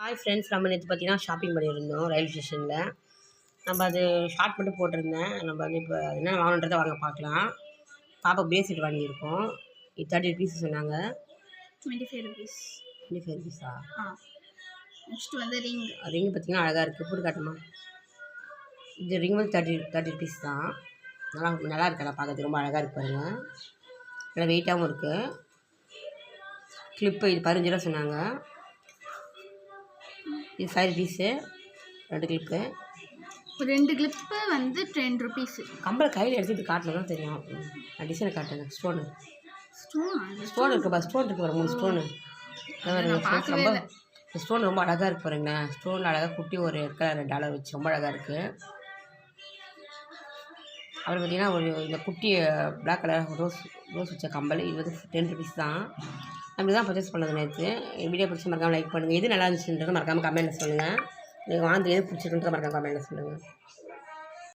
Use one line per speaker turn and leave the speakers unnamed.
Hi friends, நம்ம நேற்று பார்த்தீங்கன்னா ஷாப்பிங் பண்ணியிருந்தோம் ரயில்வே ஸ்டேஷனில். நம்ம அது ஷார்ட் மட்டும் போட்டிருந்தேன். நம்ம வந்து இப்போ என்ன வாங்கணுன்றதை வாங்க பார்க்கலாம். பாப்பா பிரேஸ்லெட் வாங்கியிருக்கோம். இது 30 ருபீஸ் சொன்னாங்க.
25 rupees.
25 ருபீஸா?
நெக்ஸ்ட் வந்து ரிங்.
ரிங் பார்த்தீங்கன்னா அழகாக இருக்குது. போட்டு காட்டுமா? இந்த ரிங் வந்து 30 ருபீஸ் தான். நல்லா இருக்கா பார்க்கறதுக்கு, ரொம்ப அழகாக இருக்கு பாருங்கள். நல்லா வெயிட்டாகவும் இருக்குது. கிளிப்பு இது 15 ரூபா சொன்னாங்க. இது 5 ருபீஸு 2 கிளிப்பு.
2 கிளிப்பு வந்து 10 rupees.
கம்பளை கையில் எடுத்துகிட்டு காட்டில் தான் தெரியும். நான் டிசைனை காட்டுங்க. ஸ்டோனு இருக்குப்பா. ஸ்டோன் இருக்குது பாருங்க, 3 ஸ்டோனு. ரொம்ப ஸ்டோன் ரொம்ப அழகாக இருக்குது பாருங்களேன். ஸ்டோனில் அழகாக குட்டி ஒரு கலர் டாலர் வச்சு ரொம்ப அழகாக இருக்குது. அப்புறம் பார்த்திங்கன்னா இந்த குட்டி பிளாக் கலர் ரோஸ் வச்ச கம்பல். இது வந்து 10 ருபீஸ் தான். அப்படி தான் பர்ச்சேஸ் பண்ணது நேற்று. வீடியோ பிடிச்சி மறக்காமல் லைக் பண்ணுங்கள். எது நல்லா இருந்துச்சுன்றதை மறக்காமல் கமெண்ட்டில் சொல்லுங்கள். நீங்கள் வாங்கி எது பிடிச்சிருக்குன்றதை மறக்காமல் கமெண்ட்டில் சொல்லுங்கள்.